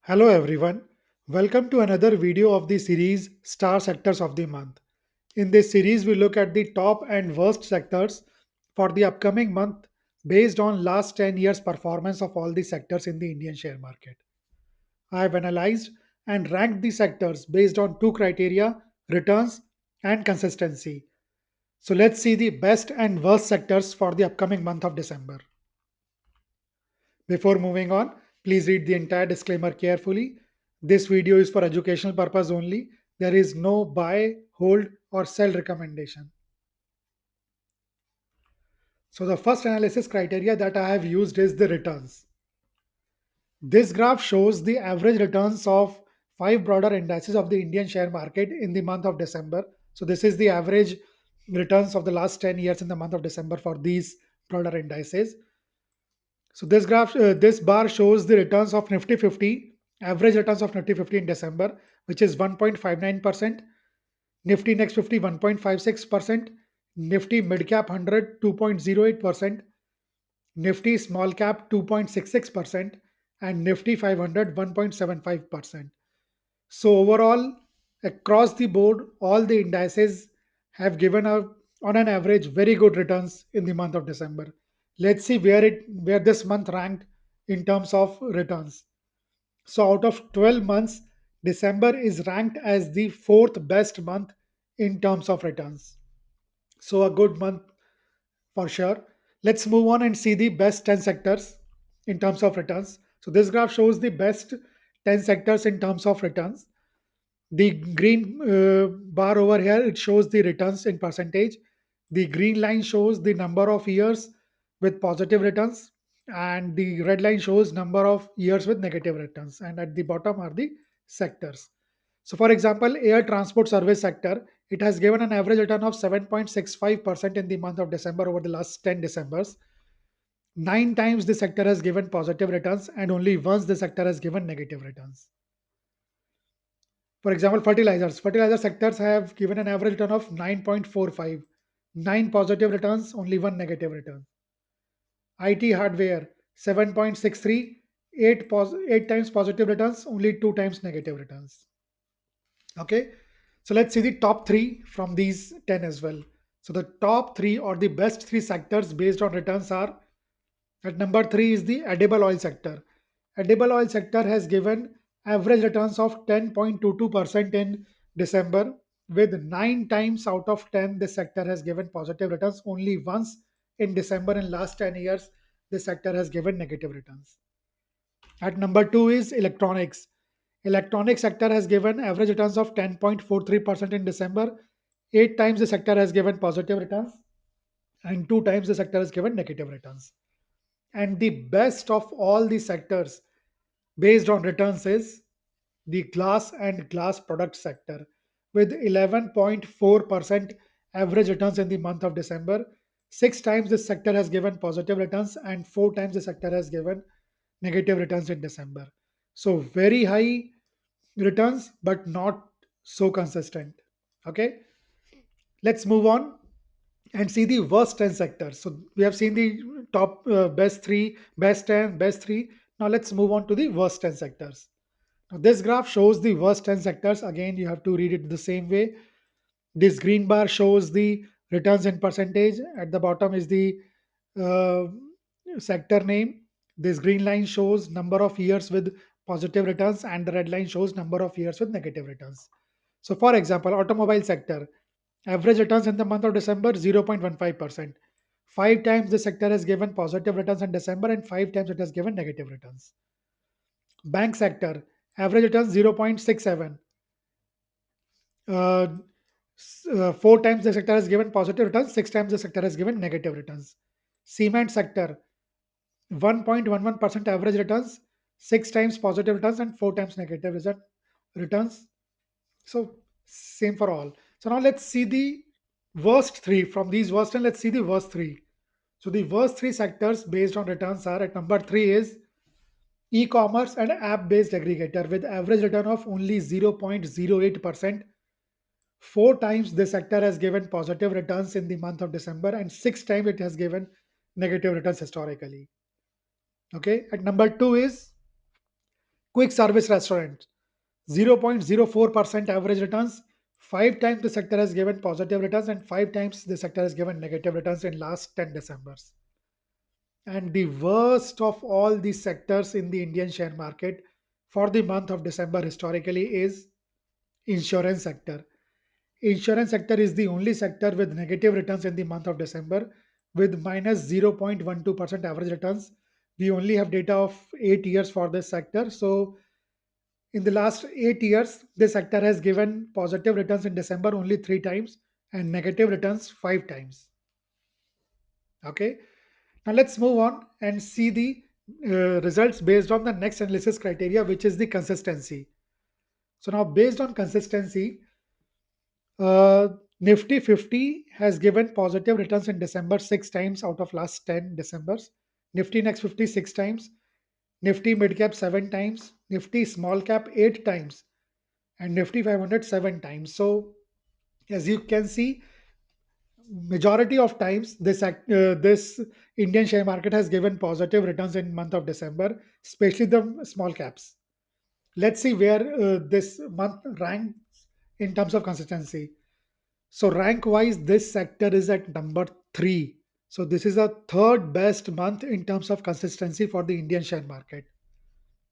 Hello everyone. Welcome to another video of the series Star Sectors of the Month. In this series, we look at the top and worst sectors for the upcoming month based on last 10 years performance of all the sectors in the Indian share market. I have analyzed and ranked the sectors based on two criteria: returns and consistency. So let's see the best and worst sectors for the upcoming month of December. Before moving on, please read the entire disclaimer carefully. This video is for educational purpose only. There is no buy, hold, or sell recommendation. So the first analysis criteria that I have used is the returns. This graph shows the average returns of five broader indices of the Indian share market in the month of December. So this is the average returns of the last 10 years in the month of December for these broader indices. So this bar shows the returns of Nifty 50, average returns of Nifty 50 in December, which is 1.59%, Nifty Next 50 1.56%, Nifty Mid Cap 100 2.08%, Nifty Small Cap 2.66%, and Nifty 500 1.75%. So overall, across the board, all the indices have given a, on an average, very good returns in the month of December. Let's see where this month ranked in terms of returns. So out of 12 months, December is ranked as the fourth best month in terms of returns. So a good month for sure. Let's move on and see the best 10 sectors in terms of returns. So this graph shows the best 10 sectors in terms of returns. The green bar over here, it shows the returns in percentage. The green line shows the number of years with positive returns, and the red line shows number of years with negative returns. And at the bottom are the sectors. So, for example, air transport service sector, it has given an average return of 7.65% in the month of December over the last 10 Decembers. Nine times the sector has given positive returns, and only once the sector has given negative returns. For example, fertilizers. Fertilizer sectors have given an average return of 9.45. Nine positive returns, only one negative return. IT hardware 7.63. Eight times positive returns, only two times negative returns. Okay. So let's see the top three from these 10 as well. So the top three or the best three sectors based on returns are: at number three is the edible oil sector. Edible oil sector has given average returns of 10.22% in December, with 9 times out of 10 the sector has given positive returns. Only once in December in last 10 years the sector has given negative returns. At number 2 is electronics. Electronic sector has given average returns of 10.43% in December. 8 times the sector has given positive returns, and 2 times the sector has given negative returns. And the best of all the sectors based on returns is the glass and glass product sector, with 11.4% average returns in the month of December. Six times this sector has given positive returns, and four times the sector has given negative returns in December. So, very high returns, but not so consistent. Okay, let's move on and see the worst 10 sectors. So we have seen the top best 3, best 10, best 3. Now let's move on to the worst 10 sectors. Now this graph shows the worst 10 sectors. Again, you have to read it the same way. This green bar shows the returns in percentage. At the bottom is the uh, sector name. This green line shows number of years with positive returns, and the red line shows number of years with negative returns. So for example, automobile sector, average returns in the month of December 0.15%. Five times the sector has given positive returns in December, and five times it has given negative returns. Bank sector, average returns 0.67. Uh, Four times the sector has given positive returns, six times the sector has given negative returns. Cement sector, 1.11% average returns, six times positive returns, and four times negative returns. So, same for all. So, now let's see the worst three. From these worst 10, let's see the worst three. So, the worst three sectors based on returns are: at number three is e-commerce and app-based aggregator, with average return of only 0.08%. Four times the sector has given positive returns in the month of December, and six times it has given negative returns historically. Okay. At number two is Quick service restaurant, 0.04% average returns. Five times the sector has given positive returns, and five times the sector has given negative returns in last 10 Decembers. And the worst of all the sectors in the Indian share market for the month of December historically is insurance sector. Insurance sector is the only sector with negative returns in the month of December with minus 0.12% average returns. We only have data of 8 years for this sector. So in the last 8 years, this sector has given positive returns in December only three times and negative returns five times. Okay. Now let's move on and see the results based on the next analysis criteria, which is the consistency. So now based on consistency, uh, Nifty 50 has given positive returns in December six times out of last 10 Decembers. Nifty Next 50 six times. Nifty Mid Cap seven times. Nifty Small Cap eight times. And Nifty 500 seven times. So as you can see, majority of times this Indian share market has given positive returns in month of December, especially the small caps. Let's see where this month ranks in terms of consistency. So rank wise, this sector is at number three. So this is a third best month in terms of consistency for the Indian share market.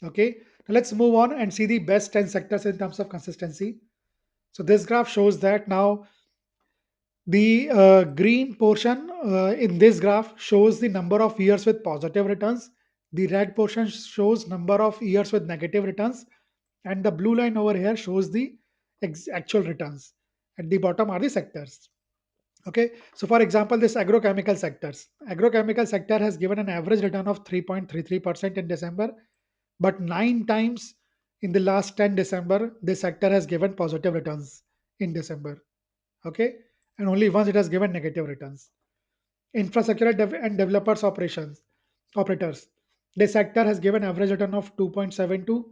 Okay, now let's move on and see the best 10 sectors in terms of consistency. So this graph shows that now the green portion in this graph shows the number of years with positive returns. The red portion shows number of years with negative returns, and the blue line over here shows the actual returns. At the bottom are the sectors. Okay, so for example, this agrochemical sector has given an average return of 3.33% in December, but nine times in the last 10 December, this sector has given positive returns in December. Okay, and only once it has given negative returns. Infrastructure and developers operations operators. This sector has given average return of 2.72,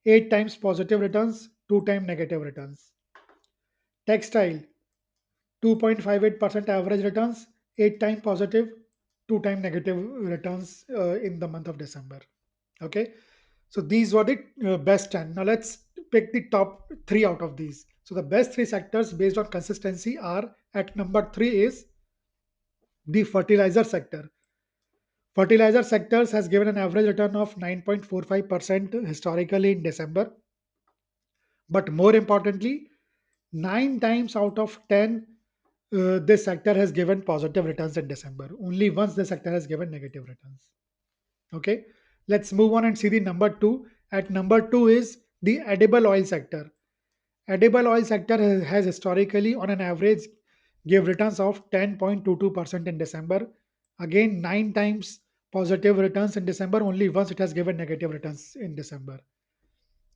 eight times positive returns, two times negative returns. Textile, 2.58% average returns, eight times positive, two times negative returns in the month of December. Okay, so these were the best 10. Now let's pick the top three out of these. So the best three sectors based on consistency are at number three is the fertilizer sector. Fertilizer sectors has given an average return of 9.45% historically in December. But more importantly, nine times out of 10, this sector has given positive returns in December. Only once the sector has given negative returns. Okay, let's move on and see the number two. At number two is the edible oil sector. Edible oil sector has historically, on an average, gave returns of 10.22% in December. Again, nine times positive returns in December. Only once it has given negative returns in December.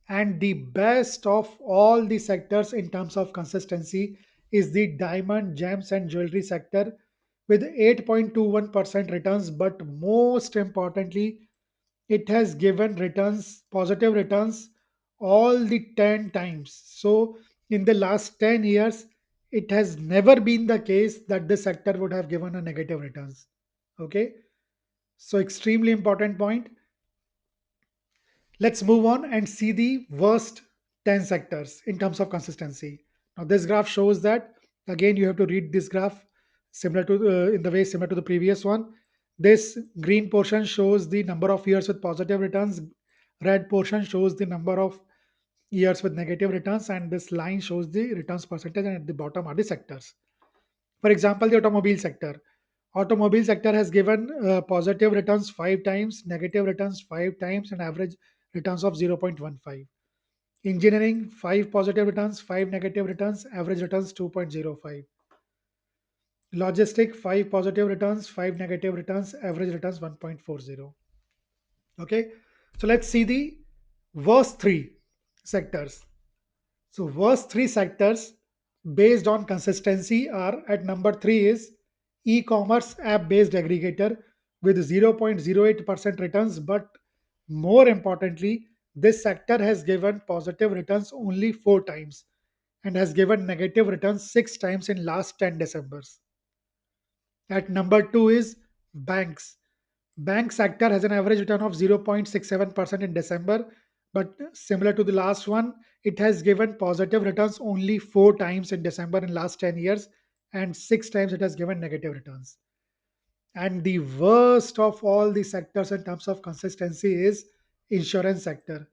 And the best of all the sectors in terms of consistency is the diamond, gems, and jewelry sector with 8.21% returns. But most importantly, it has given returns, positive returns, all the 10 times. So, in the last 10 years, it has never been the case that the sector would have given a negative returns. Okay, so extremely important point. Let's move on and see the worst 10 sectors in terms of consistency. Now, this graph shows that, again, you have to read this graph similar to in the way similar to the previous one. This green portion shows the number of years with positive returns, red portion shows the number of years with negative returns, and this line shows the returns percentage, and at the bottom are the sectors. For example, the automobile sector. Automobile sector has given positive returns five times, negative returns five times, and average returns of 0.15. Engineering, five positive returns, five negative returns, average returns 2.05. Logistic, five positive returns, five negative returns, average returns 1.40. Okay, so let's see the worst three sectors. So worst three sectors based on consistency are at number three is e-commerce app-based aggregator with 0.08% returns, but more importantly, this sector has given positive returns only four times and has given negative returns six times in last 10 Decembers. At number two is banks. Bank sector has an average return of 0.67% in December, But similar to the last one, it has given positive returns only 4 times in December in last 10 years, and 6 times it has given negative returns. And the worst of all the sectors in terms of consistency is insurance sector.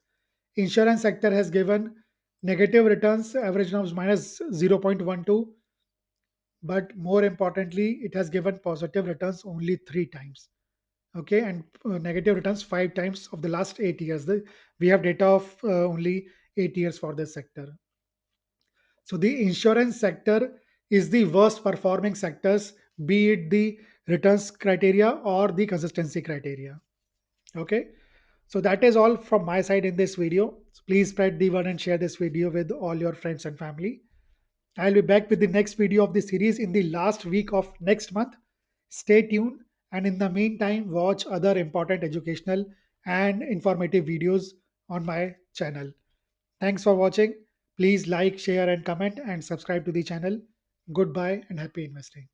Insurance sector has given negative returns, average norms minus 0.12, but more importantly, it has given positive returns only 3 times. Okay, and negative returns 5 times of the last 8 years. We have data of only 8 years for this sector. So the insurance sector is the worst performing sectors, be it the returns criteria or the consistency criteria. Okay, so that is all from my side in this video. So please spread the word and share this video with all your friends and family. I'll be back with the next video of the series in the last week of next month. Stay tuned, and in the meantime, watch other important educational and informative videos on my channel. Thanks for watching. Please like, share, and comment, and subscribe to the channel. Goodbye and happy investing.